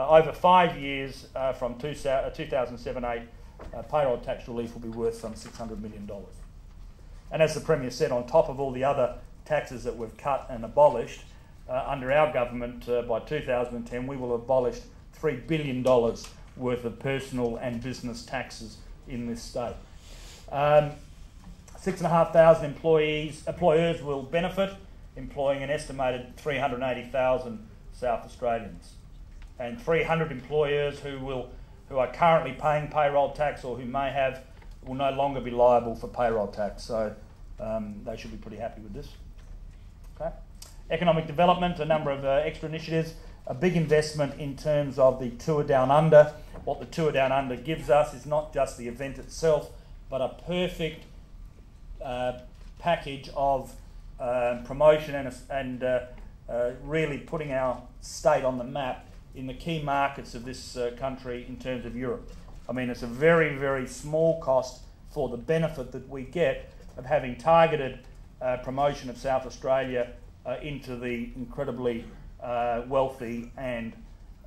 over 5 years from 2007-8, payroll tax relief will be worth some $600 million. And as the Premier said, on top of all the other taxes that we've cut and abolished, under our government by 2010 we will have abolished $3 billion worth of personal and business taxes in this state. 6,500 employers will benefit, employing an estimated 380,000 South Australians. And 300 employers who are currently paying payroll tax or who may have will no longer be liable for payroll tax. So they should be pretty happy with this. Okay. Economic development, a number of extra initiatives, a big investment in terms of the Tour Down Under. What the Tour Down Under gives us is not just the event itself, but a perfect package of promotion and really putting our state on the map in the key markets of this country in terms of Europe. I mean, it's a very, very small cost for the benefit that we get of having targeted promotion of South Australia into the incredibly wealthy and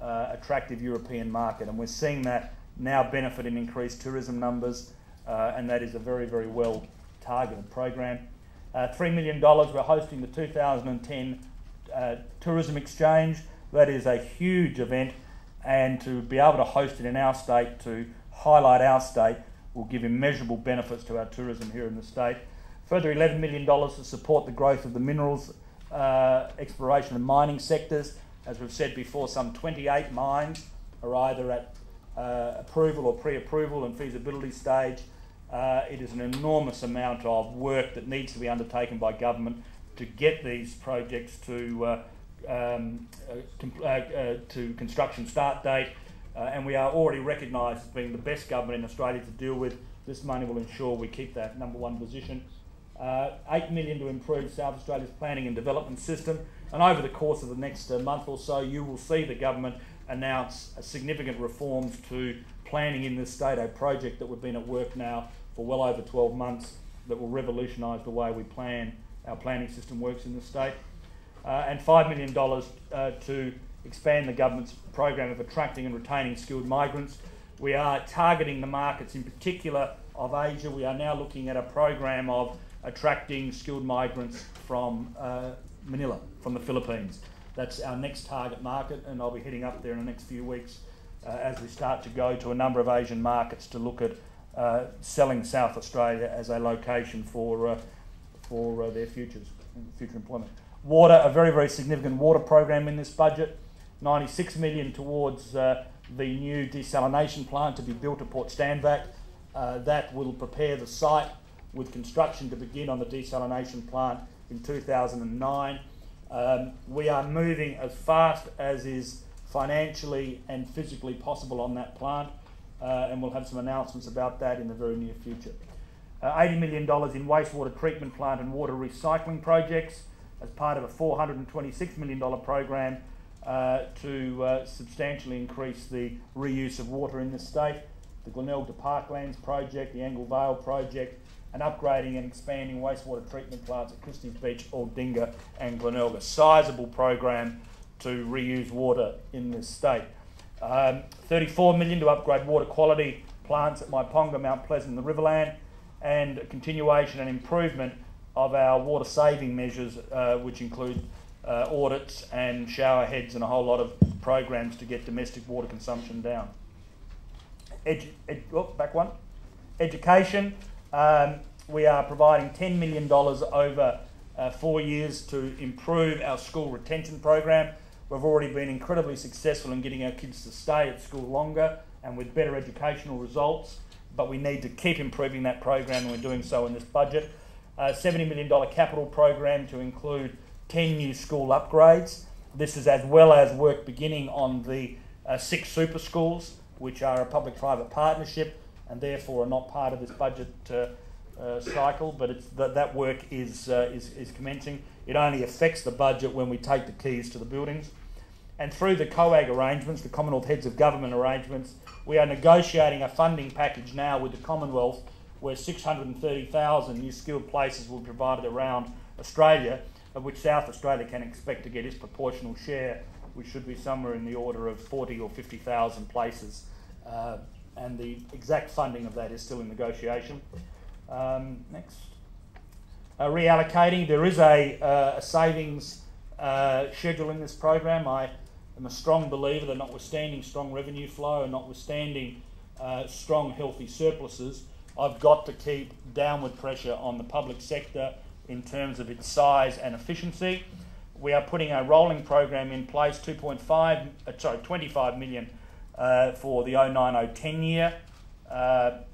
attractive European market. And we're seeing that now benefit in increased tourism numbers, and that is a very, very well targeted program. $3 million, we're hosting the 2010 Tourism Exchange. That is a huge event, and to be able to host it in our state, to highlight our state, will give immeasurable benefits to our tourism here in the state. Further $11 million to support the growth of the minerals, exploration and mining sectors. As we've said before, some 28 mines are either at approval or pre-approval and feasibility stage. It is an enormous amount of work that needs to be undertaken by government to get these projects to construction start date, and we are already recognised as being the best government in Australia to deal with. This money will ensure we keep that #1 position. $8 million to improve South Australia's planning and development system, and over the course of the next month or so you will see the government announce significant reforms to planning in this state, a project that we've been at work now for well over 12 months that will revolutionise the way we plan, our planning system works in the state. And $5 million to expand the government's program of attracting and retaining skilled migrants. We are targeting the markets in particular of Asia. We are now looking at a program of attracting skilled migrants from Manila, from the Philippines. That's our next target market, and I'll be heading up there in the next few weeks as we start to go to a number of Asian markets to look at selling South Australia as a location for their future employment. Water, a very, very significant water program in this budget. $96 million towards the new desalination plant to be built at Port Stanvac. That will prepare the site with construction to begin on the desalination plant in 2009. We are moving as fast as is financially and physically possible on that plant, and we'll have some announcements about that in the very near future. $80 million in wastewater treatment plant and water recycling projects as part of a $426 million program to substantially increase the reuse of water in the state. The Glenelg to Parklands project, the Angle Vale project, and upgrading and expanding wastewater treatment plants at Christie's Beach, Aldinga and Glenelg. A sizeable program to reuse water in this state. $34 million to upgrade water quality plants at Myponga, Mount Pleasant and the Riverland, and a continuation and improvement of our water saving measures, which include audits and shower heads and a whole lot of programs to get domestic water consumption down. Back one. Education. We are providing $10 million over 4 years to improve our school retention program. We've already been incredibly successful in getting our kids to stay at school longer and with better educational results, but we need to keep improving that program, and we're doing so in this budget. $70 million capital program to include 10 new school upgrades. This is as well as work beginning on the 6 super schools, which are a public-private partnership and therefore are not part of this budget cycle, but that work is commencing. It only affects the budget when we take the keys to the buildings. And through the COAG arrangements, the Commonwealth Heads of Government arrangements, we are negotiating a funding package now with the Commonwealth where 630,000 new skilled places will be provided around Australia, of which South Australia can expect to get its proportional share we should be somewhere in the order of 40 or 50,000 places, and the exact funding of that is still in negotiation. Next. Reallocating, there is a savings schedule in this program. I am a strong believer that notwithstanding strong revenue flow and notwithstanding strong healthy surpluses, I've got to keep downward pressure on the public sector in terms of its size and efficiency. We are putting a rolling program in place, 25 million for the 09-010 year.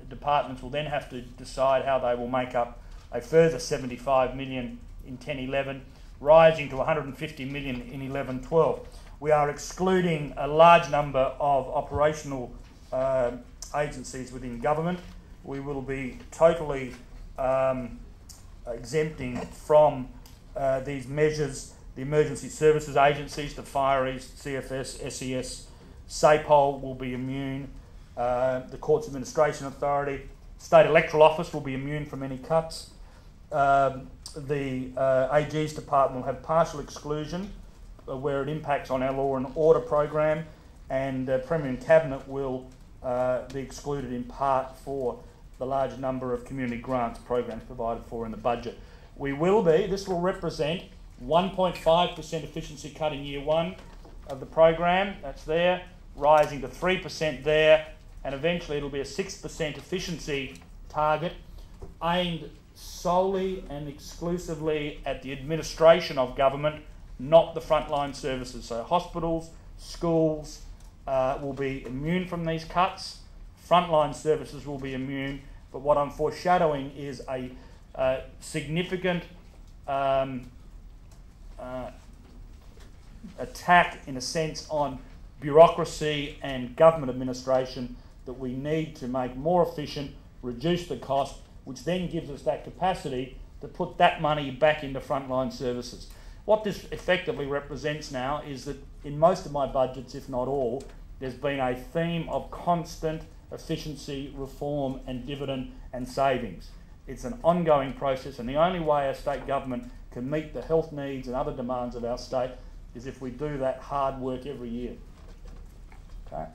Departments will then have to decide how they will make up a further 75 million in 10-11, rising to 150 million in 11-12. We are excluding a large number of operational agencies within government. We will be totally exempting from these measures the emergency services agencies, the Fire East, CFS, SES, SAPOL will be immune, the Courts Administration Authority, State Electoral Office will be immune from any cuts. The AG's department will have partial exclusion where it impacts on our law and order program, and Premier and Cabinet will be excluded in part for the large number of community grants programs provided for in the budget. This will represent 1.5% efficiency cut in year one of the program, that's there, rising to 3% there, and eventually it'll be a 6% efficiency target aimed solely and exclusively at the administration of government, not the frontline services. So hospitals, schools will be immune from these cuts, frontline services will be immune, but what I'm foreshadowing is a significant attack, in a sense, on bureaucracy and government administration that we need to make more efficient, reduce the cost, which then gives us that capacity to put that money back into frontline services. What this effectively represents now is that in most of my budgets, if not all, there's been a theme of constant efficiency, reform and dividend and savings. It's an ongoing process, and the only way a state government can meet the health needs and other demands of our state is if we do that hard work every year. Okay.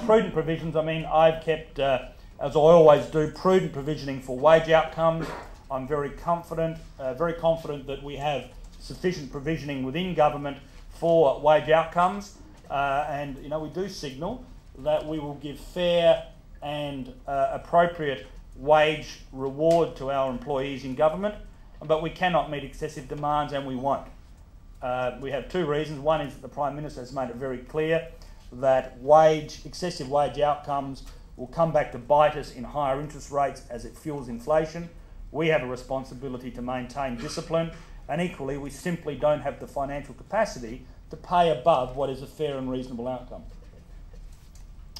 Prudent provisions, I mean, I've kept, as I always do, prudent provisioning for wage outcomes. I'm very confident that we have sufficient provisioning within government for wage outcomes, and we do signal that we will give fair and appropriate wage reward to our employees in government, but we cannot meet excessive demands, and we won't. We have two reasons. One is that the Prime Minister has made it very clear that excessive wage outcomes will come back to bite us in higher interest rates as it fuels inflation. We have a responsibility to maintain discipline, and equally we simply don't have the financial capacity to pay above what is a fair and reasonable outcome.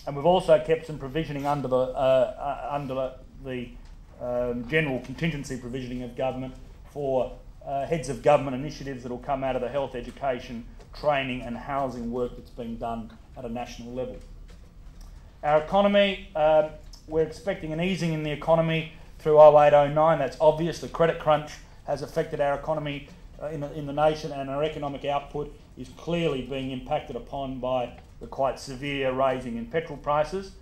And we've also kept some provisioning under the general contingency provisioning of government for heads of government initiatives that will come out of the health, education, training and housing work that's being done at a national level. Our economy, we're expecting an easing in the economy through 08-09. That's obvious. The credit crunch has affected our economy in the nation, and our economic output is clearly being impacted upon by the quite severe raising in petrol prices.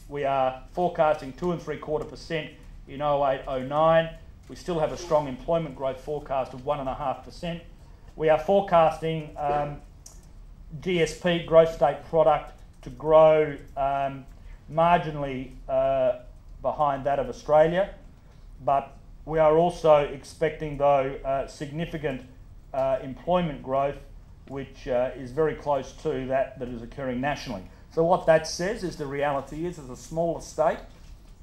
We are forecasting 2.75% in 08-09. We still have a strong employment growth forecast of 1.5%. We are forecasting GSP, gross state product, to grow marginally behind that of Australia, but we are also expecting, though, significant employment growth, which is very close to that is occurring nationally. So what that says is the reality is, as a smaller state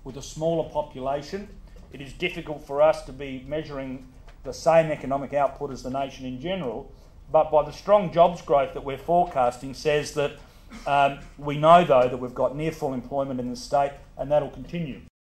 with a smaller population, it is difficult for us to be measuring the same economic output as the nation in general, but by the strong jobs growth that we're forecasting says that we know, though, that we've got near full employment in the state, and that'll continue.